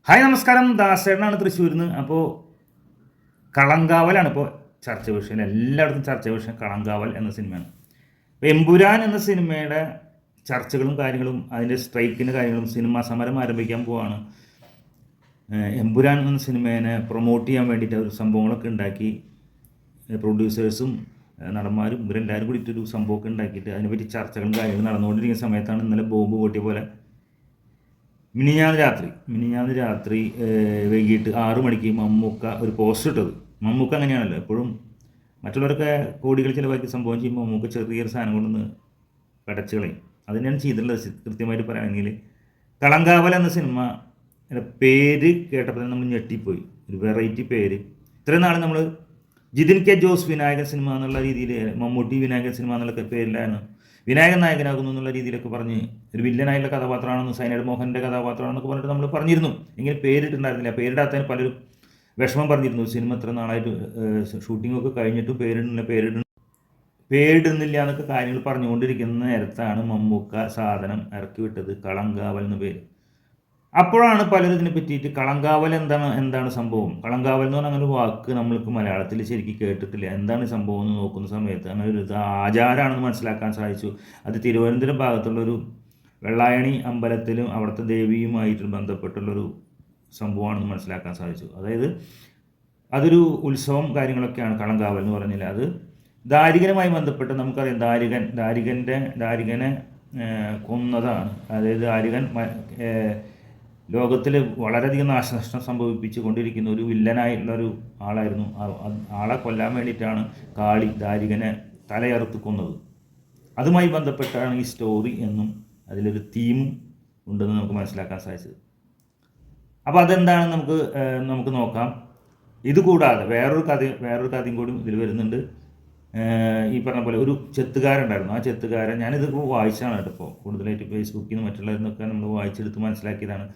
Hi നമസ്കാരം, ദാസേട്ടനാണ് തൃശ്ശൂരിൽ നിന്ന്. അപ്പോൾ കളങ്കാവലാണ് ഇപ്പോൾ ചർച്ച വിഷയം, എല്ലായിടത്തും ചർച്ച വിഷയം കളങ്കാവൽ എന്ന സിനിമയാണ്. ഇപ്പോൾ എമ്പുരാൻ എന്ന സിനിമയുടെ ചർച്ചകളും കാര്യങ്ങളും അതിൻ്റെ സ്ട്രൈക്കിൻ്റെ കാര്യങ്ങളും സിനിമാ സമരം ആരംഭിക്കാൻ പോവാണ്. എമ്പുരാൻ എന്ന സിനിമേനെ പ്രൊമോട്ട് ചെയ്യാൻ വേണ്ടിയിട്ട് ഒരു സംഭവങ്ങളൊക്കെ ഉണ്ടാക്കി പ്രൊഡ്യൂസേഴ്സും നടന്മാരും ഇവരെല്ലാവരും കൂടിയിട്ടൊരു സംഭവമൊക്കെ ഉണ്ടാക്കിയിട്ട് അതിനെപ്പറ്റി ചർച്ചകളും കാര്യങ്ങളും നടന്നുകൊണ്ടിരിക്കുന്ന സമയത്താണ് ഇന്നലെ ബോംബ് പൊട്ടിയ പോലെ മിനിഞ്ഞാന്ന് രാത്രി വൈകിട്ട് 6 മണിക്ക് മമ്മൂക്ക ഒരു പോസ്റ്റ് ഇട്ടത്. മമ്മൂക്ക അങ്ങനെയാണല്ലോ എപ്പോഴും, മറ്റുള്ളവരൊക്കെ കോടികൾ ചിലവാക്കി സംഭവം ചെയ്യുമ്പോൾ മമ്മൂക്ക ചെറിയൊരു സാധനം കൊണ്ടൊന്ന് കടച്ചു കളയും. അതിനാണ് ചെയ്തിട്ടുള്ളത്. കൃത്യമായിട്ട് പറയുകയാണെങ്കിൽ കളങ്കാവൽ എന്ന സിനിമ പേര് കേട്ടപ്പോൾ തന്നെ നമ്മൾ ഞെട്ടിപ്പോയി. ഒരു വെറൈറ്റി പേര്. ഇത്രയും നാൾ നമ്മൾ ജിതിൻ കെ ജോസ് വിനായകൻ സിനിമ എന്നുള്ള രീതിയിൽ, മമ്മൂട്ടി വിനായകൻ സിനിമ എന്നുള്ള പേരിലായിരുന്നു വിനായകൻ നായകനാകുന്നു എന്നുള്ള രീതിയിലൊക്കെ പറഞ്ഞ് ഒരു വില്ലനായുള്ള കഥാപാത്രമാണെന്ന്, സൈനൈഡ് മോഹൻ്റെ കഥാപാത്രമാണെന്നൊക്കെ പറഞ്ഞിട്ട് നമ്മൾ പറഞ്ഞിരുന്നു. എങ്ങനെ പേരിട്ടുണ്ടായിരുന്നില്ല. പേരിടാത്തതിന് പലരും വിഷമം പറഞ്ഞിരുന്നു. സിനിമ ഇത്ര നാളായിട്ട് ഷൂട്ടിങ്ങൊക്കെ കഴിഞ്ഞിട്ടും പേരിടുന്നില്ല എന്നൊക്കെ കാര്യങ്ങൾ പറഞ്ഞുകൊണ്ടിരിക്കുന്ന നേരത്താണ് മമ്മൂക്ക സാധനം ഇറക്കി വിട്ടത്, കളങ്കാവൽ എന്ന പേര്. അപ്പോഴാണ് പലരും ഇതിനെ പറ്റിയിട്ട് കളങ്കാവൽ എന്താണ് സംഭവം, കളങ്കാവൽ എന്ന് പറഞ്ഞാൽ അങ്ങനെ ഒരു വാക്ക് നമ്മൾക്ക് മലയാളത്തിൽ ശരിക്കും കേട്ടിട്ടില്ല. എന്താണ് സംഭവം എന്ന് നോക്കുന്ന സമയത്ത് അങ്ങനെ ഒരു ആചാരമാണെന്ന് മനസ്സിലാക്കാൻ സാധിച്ചു. അത് തിരുവനന്തപുരം ഭാഗത്തുള്ളൊരു വെള്ളായണി അമ്പലത്തിലും അവിടുത്തെ ദേവിയുമായിട്ട് ബന്ധപ്പെട്ടുള്ളൊരു സംഭവമാണെന്ന് മനസ്സിലാക്കാൻ സാധിച്ചു. അതായത് അതൊരു ഉത്സവം കാര്യങ്ങളൊക്കെയാണ് കളങ്കാവൽ എന്ന് പറഞ്ഞില്ല. അത് ദാരികനുമായി ബന്ധപ്പെട്ട് നമുക്കറിയാം, ദാരികനെ കൊന്നതാണ്. അതായത് ദാരികൻ ലോകത്തിൽ വളരെയധികം നാശനഷ്ടം സംഭവിപ്പിച്ചു കൊണ്ടിരിക്കുന്ന ഒരു വില്ലനായിട്ടുള്ളൊരു ആളായിരുന്നു. ആളെ കൊല്ലാൻ വേണ്ടിയിട്ടാണ് കാളി ദാരികനെ തലയറുത്ത് കൊന്നത്. അതുമായി ബന്ധപ്പെട്ടാണ് ഈ സ്റ്റോറി എന്നും അതിലൊരു തീമും ഉണ്ടെന്ന് നമുക്ക് മനസ്സിലാക്കാൻ സാധിച്ചത്. അപ്പോൾ അതെന്താണെന്ന് നമുക്ക് നോക്കാം. ഇതുകൂടാതെ വേറൊരു കഥയും കൂടി ഇതിൽ വരുന്നുണ്ട്. ഈ പറഞ്ഞ പോലെ ഒരു ചെത്തുകാരുണ്ടായിരുന്നു. ആ ചെത്തുകാരൻ ഞാനിതിപ്പോൾ വായിച്ചാണ് കേട്ടോ. ഇപ്പോൾ കൂടുതലായിട്ട് ഫേസ്ബുക്കിൽ നിന്ന് മറ്റുള്ളവരിൽ നമ്മൾ വായിച്ചെടുത്ത് മനസ്സിലാക്കിയതാണ്.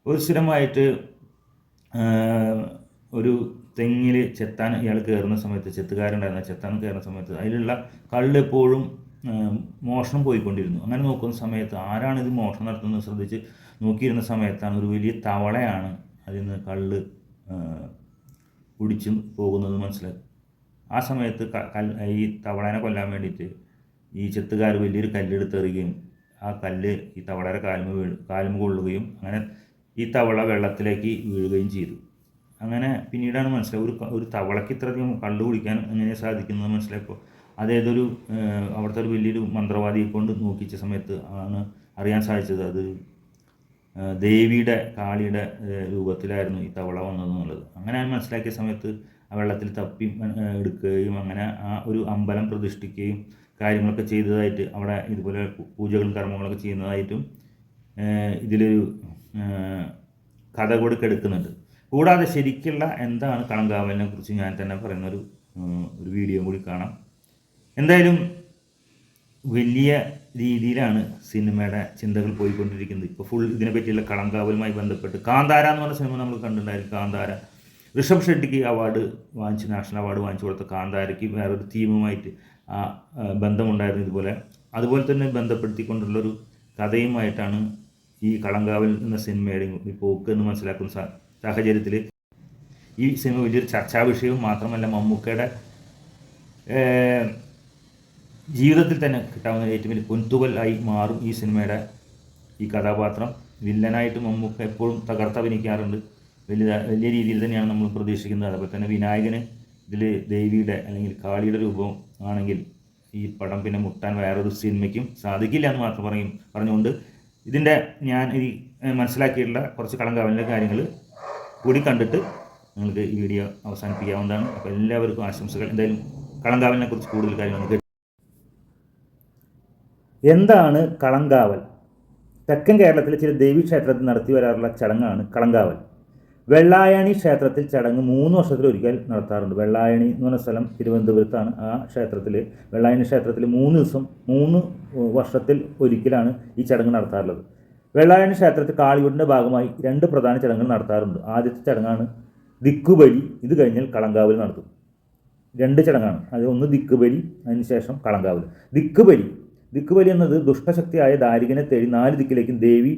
ഒരു സ്ഥിരമായിട്ട് ഒരു തെങ്ങിൽ ചെത്താൻ ഇയാൾ കയറുന്ന സമയത്ത്, ചെത്തുകാരുണ്ടായിരുന്ന ചെത്താൻ കയറുന്ന സമയത്ത് അതിലുള്ള കള്ള് എപ്പോഴും മോഷണം പോയിക്കൊണ്ടിരുന്നു. അങ്ങനെ നോക്കുന്ന സമയത്ത് ആരാണ് ഇത് മോഷണം നടത്തുന്നത് ശ്രദ്ധിച്ച് നോക്കിയിരുന്ന സമയത്താണ് ഒരു വലിയ തവളയാണ് അതിൽ നിന്ന് കള്ള് കുടിച്ച് പോകുന്നത് മനസ്സിലാക്കി. ആ സമയത്ത് ഈ തവളേനെ കൊല്ലാൻ വേണ്ടിയിട്ട് ഈ ചെത്തുകാർ വലിയൊരു കല്ലെടുത്തെറിയുകയും ആ കല്ല് ഈ തവളയുടെ കാലുമ കൊള്ളുകയും അങ്ങനെ ഈ തവള വെള്ളത്തിലേക്ക് വീഴുകയും ചെയ്തു. അങ്ങനെ പിന്നീടാണ് മനസ്സിലായത് ഒരു തവളയ്ക്ക് ഇത്രയധികം കള്ള് കുടിക്കാൻ എങ്ങനെ സാധിക്കുന്നത് മനസ്സിലായപ്പോൾ അതേതൊരു അവിടുത്തെ ഒരു വലിയൊരു മന്ത്രവാദിയെ കൊണ്ട് നോക്കിച്ച സമയത്ത് ആണ് അറിയാൻ സാധിച്ചത് അത് ദേവിയുടെ കാളിയുടെ രൂപത്തിലായിരുന്നു ഈ തവള വന്നതെന്നുള്ളത്. അങ്ങനെ മനസ്സിലാക്കിയ സമയത്ത് ആ വെള്ളത്തിൽ തപ്പി എടുക്കുകയും അങ്ങനെ ആ ഒരു അമ്പലം പ്രതിഷ്ഠിക്കുകയും കാര്യങ്ങളൊക്കെ ചെയ്തതായിട്ട്, അവിടെ ഇതുപോലെ പൂജകളും കർമ്മങ്ങളൊക്കെ ചെയ്യുന്നതായിട്ടും ഇതിലൊരു കഥ കൂടി എടുക്കുന്നുണ്ട്. കൂടാതെ ശരിക്കുള്ള എന്താണ് കളങ്കാവലിനെ കുറിച്ച് ഞാൻ തന്നെ പറയുന്നൊരു വീഡിയോ കൂടി കാണാം. എന്തായാലും വലിയ രീതിയിലാണ് സിനിമയുടെ ചിന്തകൾ പോയിക്കൊണ്ടിരിക്കുന്നത്. ഇപ്പോൾ ഫുൾ ഇതിനെ പറ്റിയുള്ള കളങ്കാവലുമായി ബന്ധപ്പെട്ട് കാന്താര എന്ന് പറഞ്ഞ സിനിമ നമ്മൾ കണ്ടിട്ടുണ്ടായിരുന്നു. കാന്താര ഋഷഭ് ഷെട്ടിക്ക് നാഷണൽ അവാർഡ് വാങ്ങിച്ചു കൊടുത്ത കാന്താരയ്ക്ക് വേറൊരു തീമുമായിട്ട് ബന്ധമുണ്ടായിരുന്നു. അതുപോലെ തന്നെ ബന്ധപ്പെടുത്തിക്കൊണ്ടുള്ളൊരു കഥയുമായിട്ടാണ് ഈ കളങ്കാവൽ എന്ന സിനിമയുടെ പോക്ക് എന്ന് മനസ്സിലാക്കുന്ന സാഹചര്യത്തിൽ ഈ സിനിമ വലിയൊരു ചർച്ചാ വിഷയവും മാത്രമല്ല, മമ്മൂക്കയുടെ ജീവിതത്തിൽ തന്നെ കിട്ടാവുന്ന ഏറ്റവും വലിയ പൊൻതുകൽ ആയി മാറും ഈ സിനിമയുടെ ഈ കഥാപാത്രം. വില്ലനായിട്ട് മമ്മൂക്ക എപ്പോഴും തകർത്തഭിനയിക്കാറുണ്ട്. വലിയ രീതിയിൽ തന്നെയാണ് നമ്മൾ പ്രതീക്ഷിക്കുന്നത്. അതുപോലെ തന്നെ വിനായകന് ഇതിൽ ദേവിയുടെ അല്ലെങ്കിൽ കാളിയുടെ രൂപം ആണെങ്കിൽ ഈ പടം പിന്നെ മുട്ടാൻ വേറൊരു സിനിമയ്ക്കും സാധിക്കില്ല എന്ന് മാത്രം പറഞ്ഞുകൊണ്ട് ഇതിൻ്റെ ഞാൻ ഈ മനസ്സിലാക്കിയിട്ടുള്ള കുറച്ച് കളങ്കാവലിൻ്റെ കാര്യങ്ങൾ കൂടി കണ്ടിട്ട് നിങ്ങൾക്ക് ഈ വീഡിയോ അവസാനിപ്പിക്കാവുന്നതാണ്. അപ്പോൾ എല്ലാവർക്കും ആശംസകൾ. എന്തായാലും കളങ്കാവലിനെ കുറിച്ച് കൂടുതൽ കാര്യങ്ങൾ എന്താണ് കളങ്കാവൽ? തെക്കൻ കേരളത്തിലെ ചില ദേവീക്ഷേത്രത്തിൽ നടത്തി വരാറുള്ള ചടങ്ങാണ് കളങ്കാവൽ. വെള്ളായണി ക്ഷേത്രത്തിൽ ചടങ്ങ് 3 വർഷത്തിലൊരിക്കൽ നടത്താറുണ്ട്. വെള്ളായണി എന്ന് പറഞ്ഞ സ്ഥലം തിരുവനന്തപുരത്താണ്. ആ ക്ഷേത്രത്തിൽ വെള്ളായണി ക്ഷേത്രത്തിൽ 3 വർഷത്തിൽ ഒരിക്കലാണ് ഈ ചടങ്ങ് നടത്താറുള്ളത്. വെള്ളായണി ക്ഷേത്രത്തിൽ കാളിയൂട്ടിൻ്റെ ഭാഗമായി 2 പ്രധാന ചടങ്ങുകൾ നടത്താറുണ്ട്. ആദ്യത്തെ ചടങ്ങാണ് ദിക്കുബലി. ഇത് കഴിഞ്ഞാൽ കളങ്കാവൽ നടത്തും. 2 ചടങ്ങാണ്. അത് ഒന്ന് ദിക്കുബലി, അതിനുശേഷം കളങ്കാവൽ. ദിക്കുബലി എന്നത് ദുഷ്ടശക്തിയായ ദാരികനെ തേടി 4 ദിക്കിലേക്കും ദേവി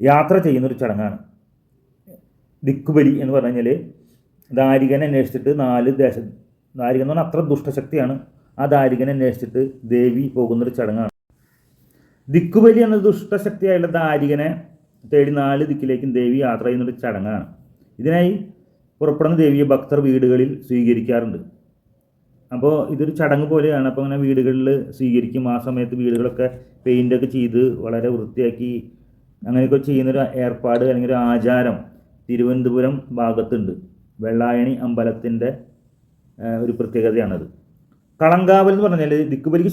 യാത്ര ചെയ്യുന്നൊരു ചടങ്ങാണ്. ദിക്കുബലി എന്ന് പറഞ്ഞു കഴിഞ്ഞാൽ ദാരികനെ അന്വേഷിച്ചിട്ട് ദാരികൻ എന്ന് പറഞ്ഞാൽ അത്ര ദുഷ്ടശക്തിയാണ്. ആ ദാരികനെ അന്വേഷിച്ചിട്ട് ദേവി പോകുന്നൊരു ചടങ്ങാണ്. ദിക്കുബലി എന്ന ദുഷ്ടശക്തിയായുള്ള ദാരികനെ തേടി 4 ദിക്കിലേക്കും ദേവി യാത്ര ചെയ്യുന്നൊരു ചടങ്ങാണ്. ഇതിനായി പുറപ്പെടുന്ന ദേവിയെ ഭക്തർ വീടുകളിൽ സ്വീകരിക്കാറുണ്ട്. അപ്പോൾ ഇതൊരു ചടങ്ങ് പോലെയാണ്. അപ്പോൾ അങ്ങനെ വീടുകളിൽ സ്വീകരിക്കും. ആ സമയത്ത് വീടുകളൊക്കെ പെയിൻ്റൊക്കെ ചെയ്ത് വളരെ വൃത്തിയാക്കി അങ്ങനെയൊക്കെ ചെയ്യുന്നൊരു ഏർപ്പാട് അല്ലെങ്കിൽ ഒരു ആചാരം തിരുവനന്തപുരം ഭാഗത്തുണ്ട്. വെള്ളായണി അമ്പലത്തിൻ്റെ ഒരു പ്രത്യേകതയാണത്. കളങ്കാവൽ എന്ന് പറഞ്ഞാൽ ദിക്കുബലിക്ക്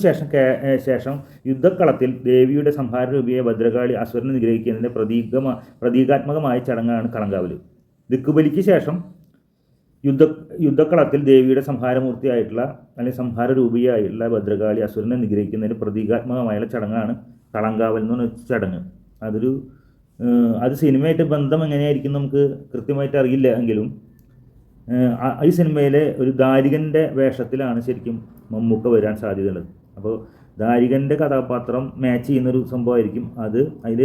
ശേഷം യുദ്ധക്കളത്തിൽ ദേവിയുടെ സംഹാര രൂപിയെ ഭദ്രകാളി അസുരനെ നിഗ്രഹിക്കുന്നതിൻ്റെ പ്രതീകാത്മകമായ ചടങ്ങാണ് കളങ്കാവൽ. ദിക്കുബലിക്ക് ശേഷം യുദ്ധക്കളത്തിൽ ദേവിയുടെ സംഹാരമൂർത്തിയായിട്ടുള്ള അല്ലെങ്കിൽ സംഹാര രൂപിയായിട്ടുള്ള ഭദ്രകാളി അസുരനെ നിഗ്രഹിക്കുന്നതിന് പ്രതീകാത്മകമായുള്ള ചടങ്ങാണ് കളങ്കാവൽ എന്ന് പറഞ്ഞ ചടങ്ങ്. അത് സിനിമയായിട്ട് ബന്ധം എങ്ങനെയായിരിക്കും നമുക്ക് കൃത്യമായിട്ട് അറിയില്ല എങ്കിലും ഈ സിനിമയിലെ ഒരു ദാരികൻ്റെ വേഷത്തിലാണ് ശരിക്കും മമ്മൂക്ക വരാൻ സാധ്യതയുള്ളത്. അപ്പോൾ ദാരികൻ്റെ കഥാപാത്രം മാച്ച് ചെയ്യുന്നൊരു സംഭവമായിരിക്കും അതിൽ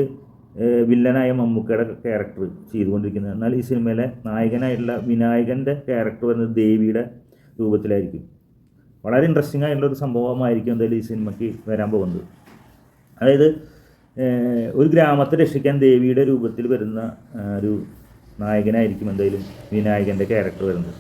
വില്ലനായ മമ്മൂക്കയുടെ ക്യാരക്ടർ ചെയ്തുകൊണ്ടിരിക്കുന്നത്. എന്നാൽ ഈ സിനിമയിലെ നായകനായിട്ടുള്ള വിനായകൻ്റെ ക്യാരക്ടർ വരുന്നത് ദേവിയുടെ രൂപത്തിലായിരിക്കും. വളരെ ഇൻട്രസ്റ്റിംഗ് ആയിട്ടുള്ളൊരു സംഭവമായിരിക്കും എന്തായാലും ഈ സിനിമയ്ക്ക് വരാൻ പോകുന്നത്. അതായത് ഒരു ഗ്രാമത്തെ രക്ഷിക്കാൻ ദേവിയുടെ രൂപത്തിൽ വരുന്ന ഒരു നായകനായിരിക്കും എന്തായാലും വിനായകൻ്റെ ക്യാരക്ടർ വരുന്നത്.